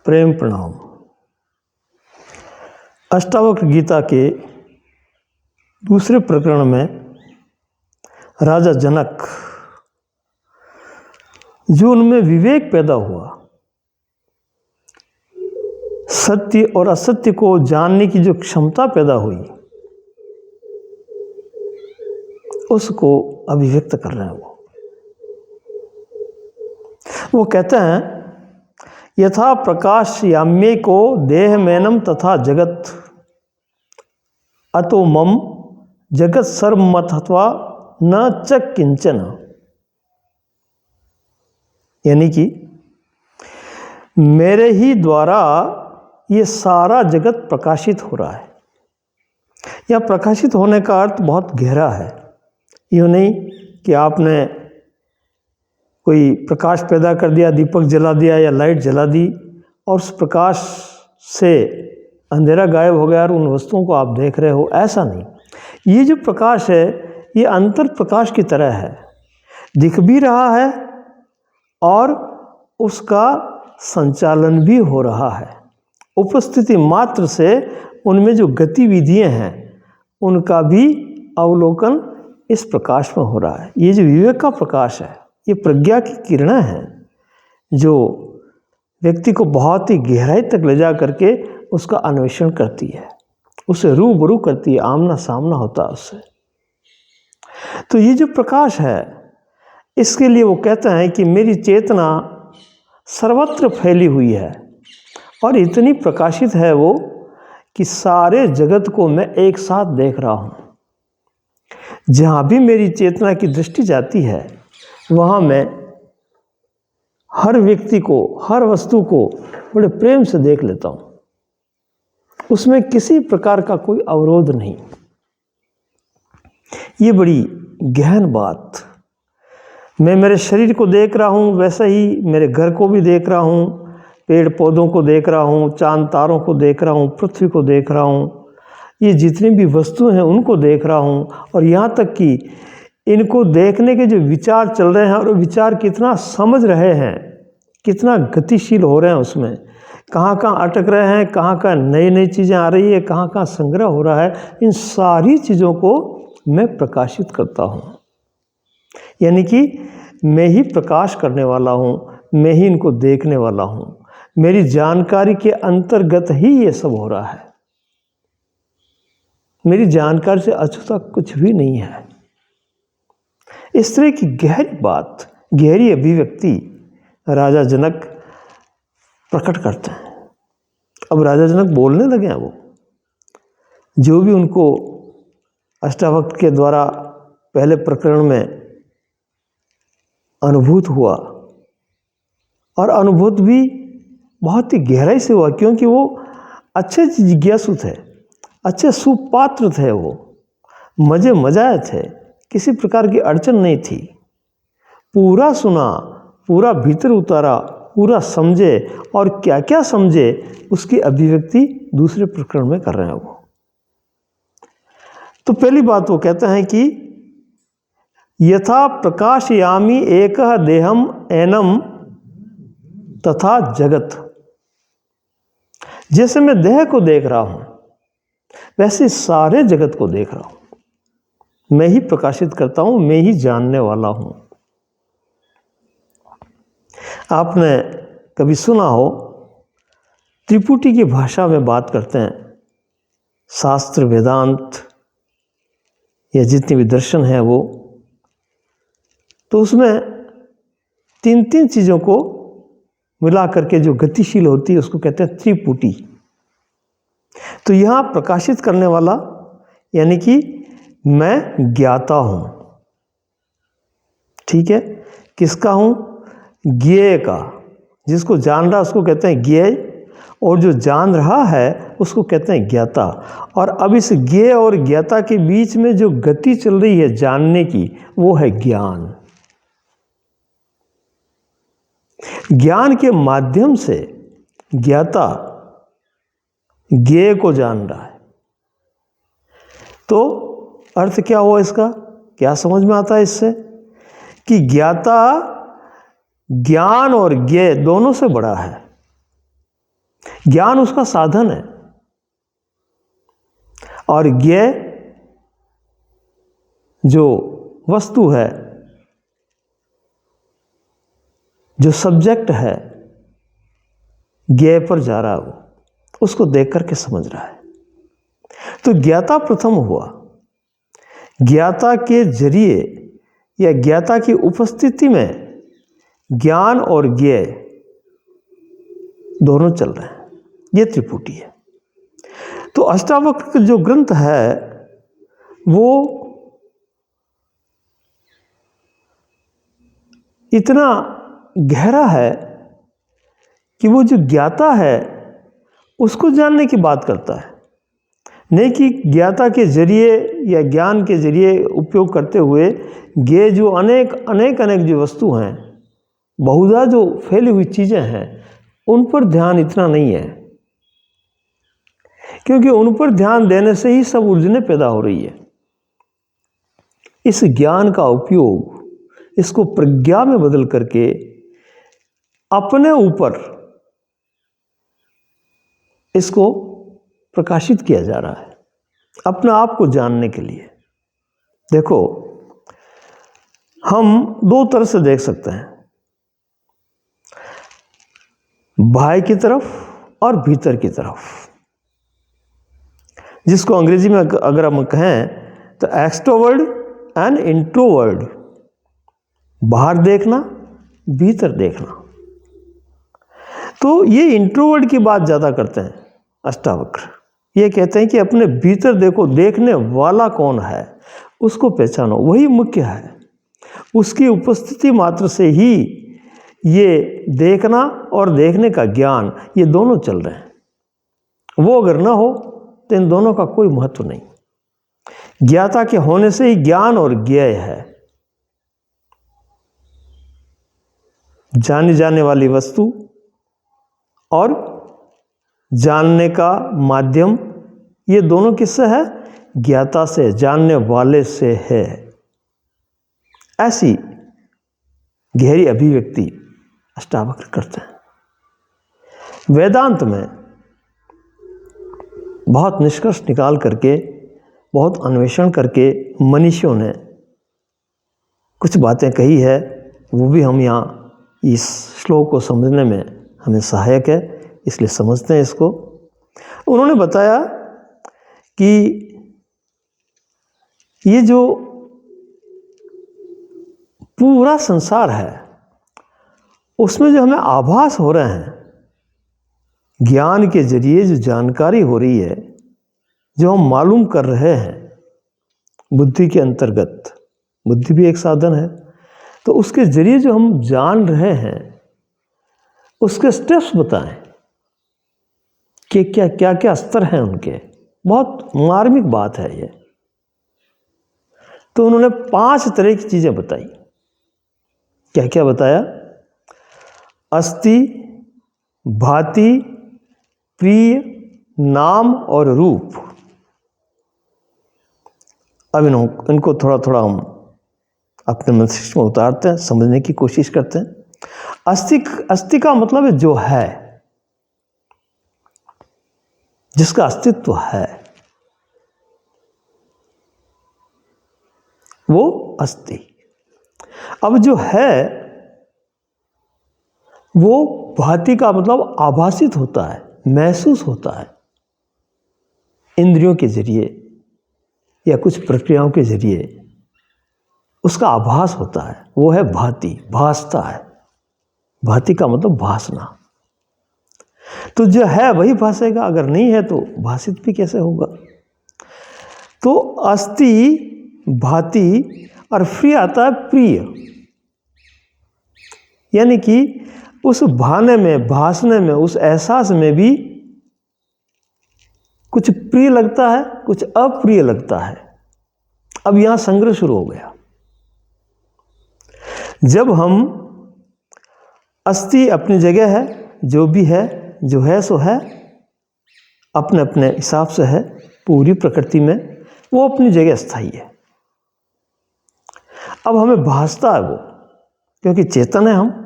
प्रेम प्रणाम। अष्टावक्र गीता के दूसरे प्रकरण में राजा जनक, जो उनमें विवेक पैदा हुआ, सत्य और असत्य को जानने की जो क्षमता पैदा हुई, उसको अभिव्यक्त कर रहे हैं। वो कहते हैं, यथा प्रकाश याम्ये को देह मैनम तथा जगत अतो मम जगत सर्वमथत्वा न च किंचन। यानी कि मेरे ही द्वारा ये सारा जगत प्रकाशित हो रहा है। यह प्रकाशित होने का अर्थ बहुत गहरा है। यूँ नहीं कि आपने कोई प्रकाश पैदा कर दिया, दीपक जला दिया या लाइट जला दी और उस प्रकाश से अंधेरा गायब हो गया और उन वस्तुओं को आप देख रहे हो, ऐसा नहीं। ये जो प्रकाश है ये अंतर प्रकाश की तरह है, दिख भी रहा है और उसका संचालन भी हो रहा है। उपस्थिति मात्र से उनमें जो गतिविधियां हैं उनका भी अवलोकन इस प्रकाश में हो रहा है। ये जो विवेक का प्रकाश है, ये प्रज्ञा की किरणें हैं जो व्यक्ति को बहुत ही गहराई तक ले जा करके उसका अन्वेषण करती है, उसे रूबरू करती है, आमना सामना होता है उससे। तो ये जो प्रकाश है, इसके लिए वो कहते हैं कि मेरी चेतना सर्वत्र फैली हुई है और इतनी प्रकाशित है वो कि सारे जगत को मैं एक साथ देख रहा हूँ। जहाँ भी मेरी चेतना की दृष्टि जाती है वहाँ मैं हर व्यक्ति को, हर वस्तु को बड़े प्रेम से देख लेता हूँ। उसमें किसी प्रकार का कोई अवरोध नहीं। ये बड़ी गहन बात। मैं मेरे शरीर को देख रहा हूँ, वैसे ही मेरे घर को भी देख रहा हूँ, पेड़ पौधों को देख रहा हूँ, चांद तारों को देख रहा हूँ, पृथ्वी को देख रहा हूँ, ये जितनी भी वस्तुएं हैं उनको देख रहा हूँ। और यहाँ तक कि इनको देखने के जो विचार चल रहे हैं और वो विचार कितना समझ रहे हैं, कितना गतिशील हो रहे हैं, उसमें कहाँ कहाँ अटक रहे हैं, कहाँ कहाँ नई नई चीज़ें आ रही है, कहाँ कहाँ संग्रह हो रहा है, इन सारी चीज़ों को मैं प्रकाशित करता हूँ। यानी कि मैं ही प्रकाश करने वाला हूँ, मैं ही इनको देखने वाला हूँ। मेरी जानकारी के अंतर्गत ही ये सब हो रहा है। मेरी जानकारी से अछूता कुछ भी नहीं है। इस तरह की गहरी बात, गहरी अभिव्यक्ति राजा जनक प्रकट करते हैं। अब राजा जनक बोलने लगे हैं। वो जो भी उनको अष्टावक्र के द्वारा पहले प्रकरण में अनुभूत हुआ, और अनुभूत भी बहुत ही गहराई से हुआ, क्योंकि वो अच्छे जिज्ञासु थे, अच्छे सुपात्र थे, वो मज़े थे, किसी प्रकार की अड़चन नहीं थी। पूरा सुना, पूरा भीतर उतारा, पूरा समझे, और क्या क्या समझे उसकी अभिव्यक्ति दूसरे प्रकरण में कर रहे हैं वो। तो पहली बात वो कहते हैं कि यथा प्रकाशयामि एकः देहम एनम तथा जगत। जैसे मैं देह को देख रहा हूँ वैसे सारे जगत को देख रहा हूँ। मैं ही प्रकाशित करता हूँ, मैं ही जानने वाला हूँ। आपने कभी सुना हो, त्रिपुटी की भाषा में बात करते हैं, शास्त्र वेदांत या जितनी भी दर्शन है वो, तो उसमें तीन तीन चीज़ों को मिला करके जो गतिशील होती है उसको कहते हैं त्रिपुटी। तो यहाँ प्रकाशित करने वाला यानी कि मैं ज्ञाता हूँ, ठीक है। किसका हूँ? ज्ञेय का। जिसको जान रहा उसको कहते हैं ज्ञेय, और जो जान रहा है उसको कहते हैं ज्ञाता। और अब इस ज्ञेय और ज्ञाता के बीच में जो गति चल रही है जानने की, वो है ज्ञान। ज्ञान के माध्यम से ज्ञाता ज्ञेय को जान रहा है। तो अर्थ क्या हुआ इसका? क्या समझ में आता है इससे? कि ज्ञाता ज्ञान और ज्ञेय दोनों से बड़ा है। ज्ञान उसका साधन है, और ज्ञेय जो वस्तु है, जो सब्जेक्ट है, ज्ञेय पर जा रहा है, वो उसको देख करके समझ रहा है। तो ज्ञाता प्रथम हुआ। ज्ञाता के जरिए या ज्ञाता की उपस्थिति में ज्ञान और ज्ञेय दोनों चल रहे हैं। ये त्रिपुटी है। तो अष्टावक्र जो ग्रंथ है वो इतना गहरा है कि वो जो ज्ञाता है उसको जानने की बात करता है, नहीं कि ज्ञाता के जरिए या ज्ञान के जरिए उपयोग करते हुए ज्ञेय जो अनेक जो वस्तु हैं, बहुधा जो फैली हुई चीज़ें हैं, उन पर ध्यान इतना नहीं है, क्योंकि उन पर ध्यान देने से ही सब उलझने पैदा हो रही है। इस ज्ञान का उपयोग, इसको प्रज्ञा में बदल करके अपने ऊपर इसको प्रकाशित किया जा रहा है, अपने आप को जानने के लिए। देखो, हम दो तरह से देख सकते हैं, बाहर की तरफ और भीतर की तरफ, जिसको अंग्रेजी में अगर हम कहें तो एक्सट्रोवर्ड एंड इंट्रोवर्ड, बाहर देखना, भीतर देखना। तो ये इंट्रोवर्ड की बात ज़्यादा करते हैं अष्टावक्र। ये कहते हैं कि अपने भीतर देखो, देखने वाला कौन है उसको पहचानो, वही मुख्य है। उसकी उपस्थिति मात्र से ही ये देखना और देखने का ज्ञान, ये दोनों चल रहे हैं। वो अगर ना हो तो इन दोनों का कोई महत्व नहीं। ज्ञाता के होने से ही ज्ञान और ज्ञेय है। जानी जाने वाली वस्तु और जानने का माध्यम, ये दोनों किससे है? ज्ञाता से, जानने वाले से है। ऐसी गहरी अभिव्यक्ति अष्टावक्र करते हैं। वेदांत में बहुत निष्कर्ष निकाल करके, बहुत अन्वेषण करके मनीषियों ने कुछ बातें कही है, वो भी हम यहाँ इस श्लोक को समझने में हमें सहायक है, इसलिए समझते हैं इसको। उन्होंने बताया कि ये जो पूरा संसार है उसमें जो हमें आभास हो रहे हैं, ज्ञान के जरिए जो जानकारी हो रही है, जो हम मालूम कर रहे हैं बुद्धि के अंतर्गत, बुद्धि भी एक साधन है, तो उसके जरिए जो हम जान रहे हैं उसके स्टेप्स बताएं कि क्या क्या स्तर हैं उनके। बहुत मार्मिक बात है ये। तो उन्होंने 5 तरह की चीज़ें बताई। क्या क्या बताया? अस्ति, भाति, प्रिय, नाम और रूप। अब इनको थोड़ा थोड़ा हम अपने मस्तिष्क में उतारते हैं, समझने की कोशिश करते हैं। अस्ति का मतलब है जो है, जिसका अस्तित्व है, वो अस्ति। अब जो है वो भाति का मतलब आभासित होता है, महसूस होता है, इंद्रियों के जरिए या कुछ प्रक्रियाओं के जरिए उसका आभास होता है, वो है भाति, भासता है। भाति का मतलब भासना। तो जो है वही भासेगा, अगर नहीं है तो भासित भी कैसे होगा? तो अस्ति, भाति और फिर आता है प्रिय, यानी कि उस भाने में, भासने में, उस एहसास में भी कुछ प्रिय लगता है, कुछ अप्रिय लगता है। अब यहां संग्रह शुरू हो गया। जब हम अस्ति अपनी जगह है, जो भी है, जो है सो है, अपने अपने हिसाब से है, पूरी प्रकृति में वो अपनी जगह स्थायी है। अब हमें भासता है वो, क्योंकि चेतन है हम।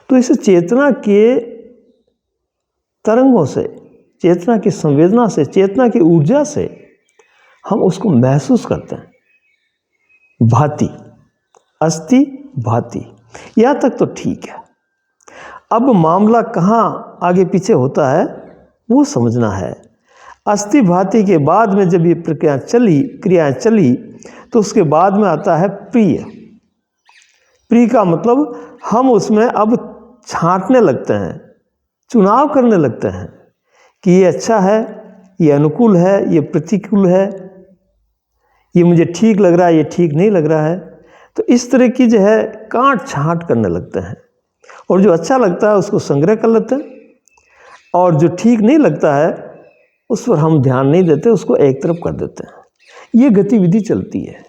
तो इस चेतना के तरंगों से, चेतना की संवेदना से, चेतना की ऊर्जा से हम उसको महसूस करते हैं। भाति, अस्ति भाति, यहाँ तक तो ठीक है। अब मामला कहाँ आगे पीछे होता है वो समझना है। अस्ति भाति के बाद में जब ये क्रियाएं चली तो उसके बाद में आता है प्रिय। प्रिय का मतलब हम उसमें अब छांटने लगते हैं, चुनाव करने लगते हैं कि ये अच्छा है, ये अनुकूल है, ये प्रतिकूल है, ये मुझे ठीक लग रहा है, ये ठीक नहीं लग रहा है। तो इस तरह की जो है काट छांट करने लगते हैं, और जो अच्छा लगता है उसको संग्रह कर लेते हैं, और जो ठीक नहीं लगता है उस पर हम ध्यान नहीं देते, उसको एक तरफ कर देते हैं। ये गतिविधि चलती है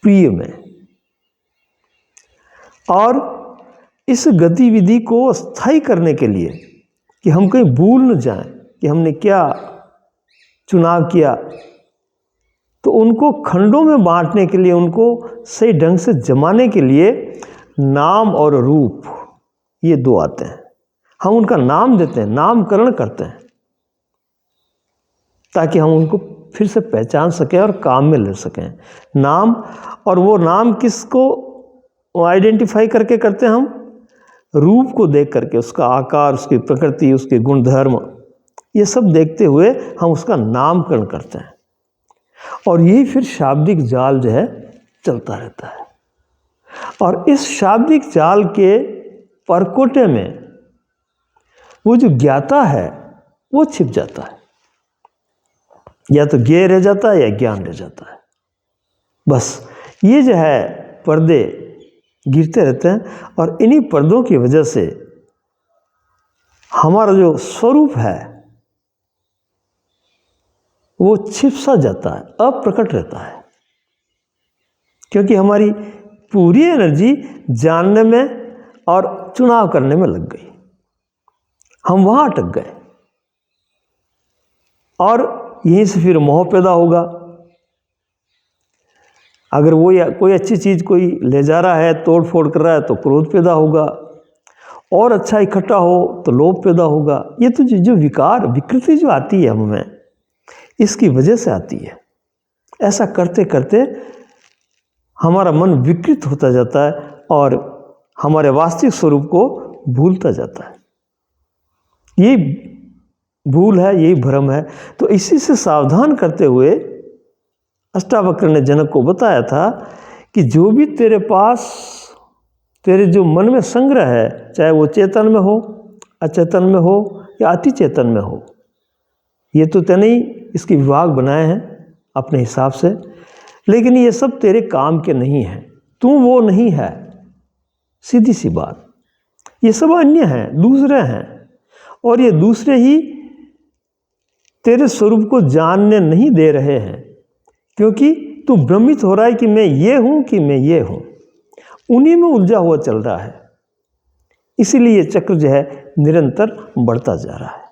प्रिय में। और इस गतिविधि को स्थायी करने के लिए कि हम कहीं भूल न जाएं कि हमने क्या चुनाव किया, तो उनको खंडों में बांटने के लिए, उनको सही ढंग से जमाने के लिए नाम और रूप, ये दो आते हैं। हम उनका नाम देते हैं, नामकरण करते हैं, ताकि हम उनको फिर से पहचान सकें और काम में ले सकें। नाम, और वो नाम किसको आइडेंटिफाई करके करते हैं हम? रूप को देख करके, उसका आकार, उसकी प्रकृति, उसके गुणधर्म, ये सब देखते हुए हम उसका नामकरण करते हैं। और यही फिर शाब्दिक जाल जो है चलता रहता है। और इस शाब्दिक जाल के परकोटे में वो जो ज्ञाता है वो छिप जाता है, या तो ज्ञेय रह जाता है या ज्ञान रह जाता है। बस ये जो है पर्दे गिरते रहते हैं, और इन्हीं पर्दों की वजह से हमारा जो स्वरूप है वो छिप सा जाता है, अप्रकट रहता है, क्योंकि हमारी पूरी एनर्जी जानने में और चुनाव करने में लग गई। हम वहाँ अटक गए, और यहीं से फिर मोह पैदा होगा। अगर वो या कोई अच्छी चीज़ कोई ले जा रहा है, तोड़ फोड़ कर रहा है, तो क्रोध पैदा होगा, और अच्छा इकट्ठा हो तो लोभ पैदा होगा। ये तो जो विकार, विकृति जो आती है हमें, इसकी वजह से आती है। ऐसा करते करते हमारा मन विकृत होता जाता है, और हमारे वास्तविक स्वरूप को भूलता जाता है। ये भूल है, यही भ्रम है। तो इसी से सावधान करते हुए अष्टावक्र ने जनक को बताया था कि जो भी तेरे पास, तेरे जो मन में संग्रह है, चाहे वो चेतन में हो, अचेतन में हो या अति चेतन में हो, ये तो तैने ही इसके विभाग बनाए हैं अपने हिसाब से, लेकिन ये सब तेरे काम के नहीं हैं। तू वो नहीं है, सीधी सी बात। ये सब अन्य हैं, दूसरे हैं, और ये दूसरे ही तेरे स्वरूप को जानने नहीं दे रहे हैं, क्योंकि तू भ्रमित हो रहा है कि मैं ये हूँ कि मैं ये हूँ। उन्हीं में उलझा हुआ चल रहा है। इसीलिए ये चक्र जो है निरंतर बढ़ता जा रहा है।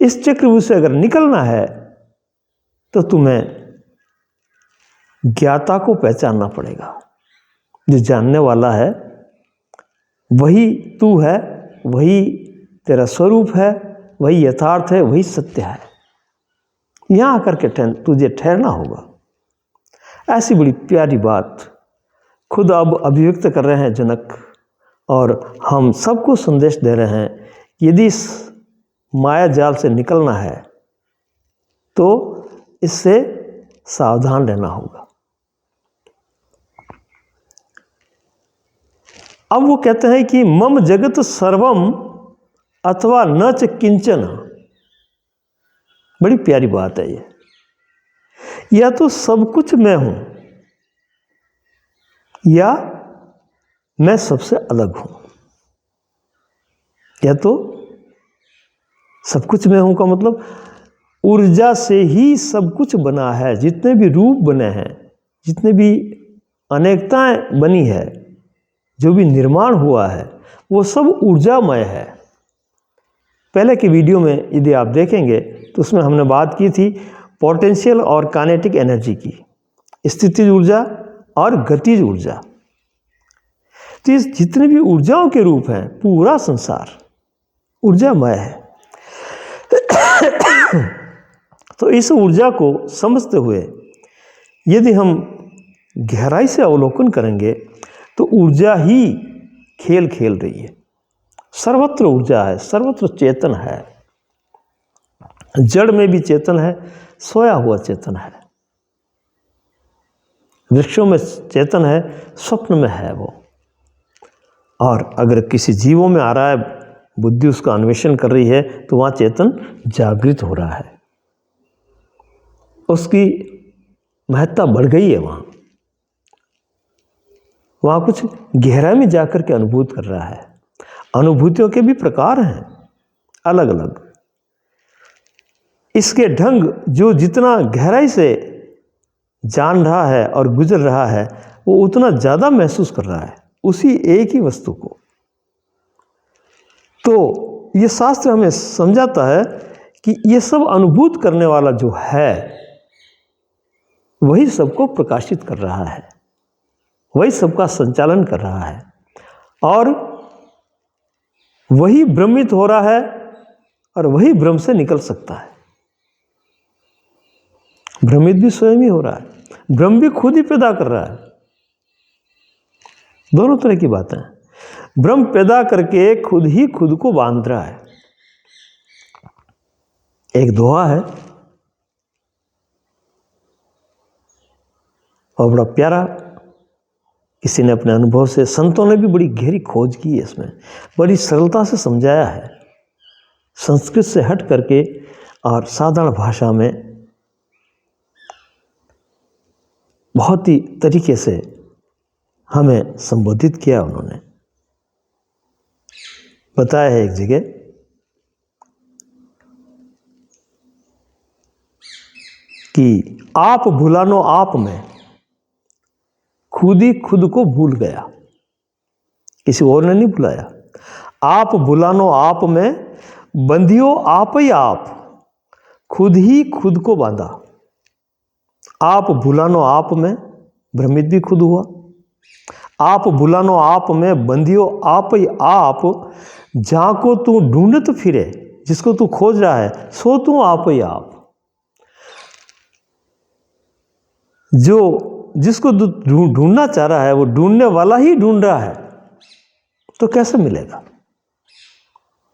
इस चक्रव्यूह से अगर निकलना है तो तुम्हें ज्ञाता को पहचानना पड़ेगा। जो जानने वाला है वही तू है, वही तेरा स्वरूप है, वही यथार्थ है, वही सत्य है। यहाँ आकर के तुझे ठहरना होगा। ऐसी बड़ी प्यारी बात खुद अब अभिव्यक्त कर रहे हैं जनक, और हम सबको संदेश दे रहे हैं। यदि इस माया जाल से निकलना है तो इससे सावधान रहना होगा। अब वो कहते हैं कि मम जगत सर्वम अथवा न च किंचन। बड़ी प्यारी बात है ये। या तो सब कुछ मैं हूं, या मैं सबसे अलग हूं। या तो सब कुछ मैं हूं का मतलब ऊर्जा से ही सब कुछ बना है। जितने भी रूप बने हैं, जितने भी अनेकताएं बनी है, जो भी निर्माण हुआ है, वो सब ऊर्जामय है। पहले की वीडियो में यदि आप देखेंगे तो उसमें हमने बात की थी पोटेंशियल और काइनेटिक एनर्जी की, स्थितिज ऊर्जा और गतिज ऊर्जा। तो इस जितने भी ऊर्जाओं के रूप हैं, पूरा संसार ऊर्जामय है। तो इस ऊर्जा को समझते हुए यदि हम गहराई से अवलोकन करेंगे तो ऊर्जा ही खेल खेल रही है। सर्वत्र ऊर्जा है, सर्वत्र चेतन है, जड़ में भी चेतन है, सोया हुआ चेतन है, वृक्षों में चेतन है, स्वप्न में है वो। और अगर किसी जीवों में आ रहा है, बुद्धि उसका अन्वेषण कर रही है, तो वहाँ चेतन जागृत हो रहा है, उसकी महत्ता बढ़ गई है। वहाँ कुछ गहराई में जाकर के अनुभूत कर रहा है। अनुभूतियों के भी प्रकार हैं अलग अलग। इसके ढंग जो जितना गहराई से जान रहा है और गुजर रहा है, वो उतना ज़्यादा महसूस कर रहा है उसी एक ही वस्तु को। तो ये शास्त्र हमें समझाता है कि ये सब अनुभूत करने वाला जो है वही सबको प्रकाशित कर रहा है, वही सबका संचालन कर रहा है, और वही भ्रमित हो रहा है और वही भ्रम से निकल सकता है। भ्रमित भी स्वयं ही हो रहा है, भ्रम भी खुद ही पैदा कर रहा है। दोनों तरह की बातें हैं। भ्रम पैदा करके खुद ही खुद को बांध रहा है। एक दोहा है और बड़ा प्यारा, किसी ने अपने अनुभव से, संतों ने भी बड़ी गहरी खोज की है इसमें, बड़ी सरलता से समझाया है, संस्कृत से हट करके और साधारण भाषा में बहुत ही तरीके से हमें संबोधित किया। उन्होंने बताया है एक जगह कि आप भुलानो आप में, खुद ही खुद को भूल गया, किसी और ने नहीं भुलाया। आप भुलानो आप में, बंधियो आप ही आप, खुद ही खुद को बांधा। आप भुलानो आप में, भ्रमित भी खुद हुआ। आप भुलानो आप में, बंधियो आप ही आप, जहाँ को तू ढूंढत फिरे, जिसको तू खोज रहा है सो तू आप ही आप। जो जिसको ढूंढना चाह रहा है वो ढूंढने वाला ही ढूंढ रहा है, तो कैसे मिलेगा?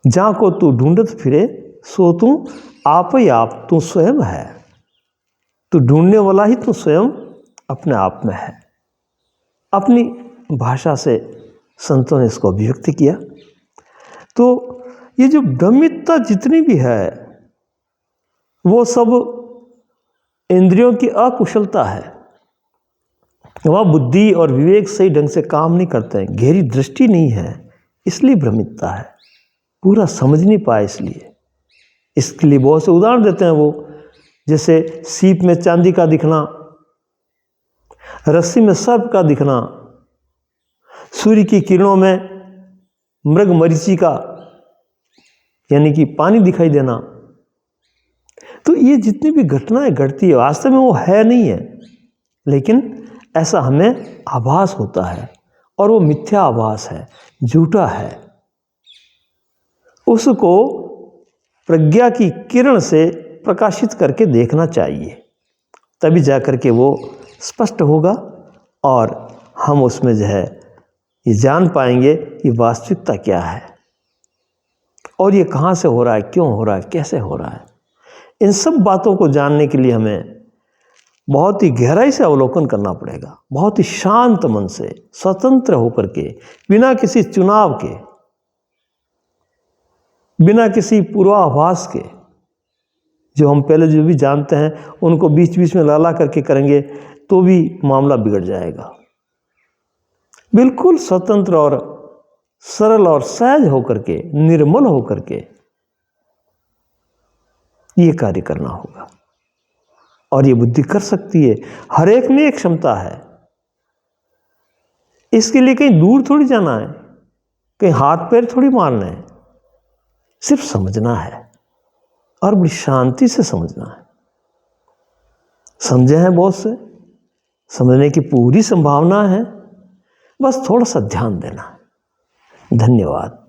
जहाँ को तू ढूंढत फिरे सो तू आप ही आप, तू स्वयं है, तू ढूंढने वाला ही तू स्वयं अपने आप में है। अपनी भाषा से संतों ने इसको अभिव्यक्त किया। तो ये जो भ्रमितता जितनी भी है वो सब इंद्रियों की अकुशलता है। वह बुद्धि और विवेक सही ढंग से काम नहीं करते हैं, गहरी दृष्टि नहीं है, इसलिए भ्रमितता है, पूरा समझ नहीं पाए। इसलिए इसके लिए बहुत से उदाहरण देते हैं वो, जैसे सीप में चांदी का दिखना, रस्सी में सर्प का दिखना, सूर्य की किरणों में मृग मरीचि का यानी कि पानी दिखाई देना। तो ये जितनी भी घटनाएं घटती है वास्तव में वो है नहीं है, लेकिन ऐसा हमें आभास होता है और वो मिथ्या आभास है, झूठा है। उसको प्रज्ञा की किरण से प्रकाशित करके देखना चाहिए, तभी जाकर के वो स्पष्ट होगा और हम उसमें जो है ये जान पाएंगे कि वास्तविकता क्या है और ये कहाँ से हो रहा है, क्यों हो रहा है, कैसे हो रहा है। इन सब बातों को जानने के लिए हमें बहुत ही गहराई से अवलोकन करना पड़ेगा, बहुत ही शांत मन से, स्वतंत्र होकर के, बिना किसी चुनाव के, बिना किसी पूर्वाभास के। जो हम पहले जो भी जानते हैं उनको बीच बीच में लाला करके करेंगे तो भी मामला बिगड़ जाएगा। बिल्कुल स्वतंत्र और सरल और सहज होकर के, निर्मल होकर के ये कार्य करना होगा। और ये बुद्धि कर सकती है, हर एक में एक क्षमता है। इसके लिए कहीं दूर थोड़ी जाना है, कहीं हाथ पैर थोड़ी मारना है, सिर्फ समझना है और बड़ी शांति से समझना है। समझे हैं बहुत से, समझने की पूरी संभावना है, बस थोड़ा सा ध्यान देना है। धन्यवाद।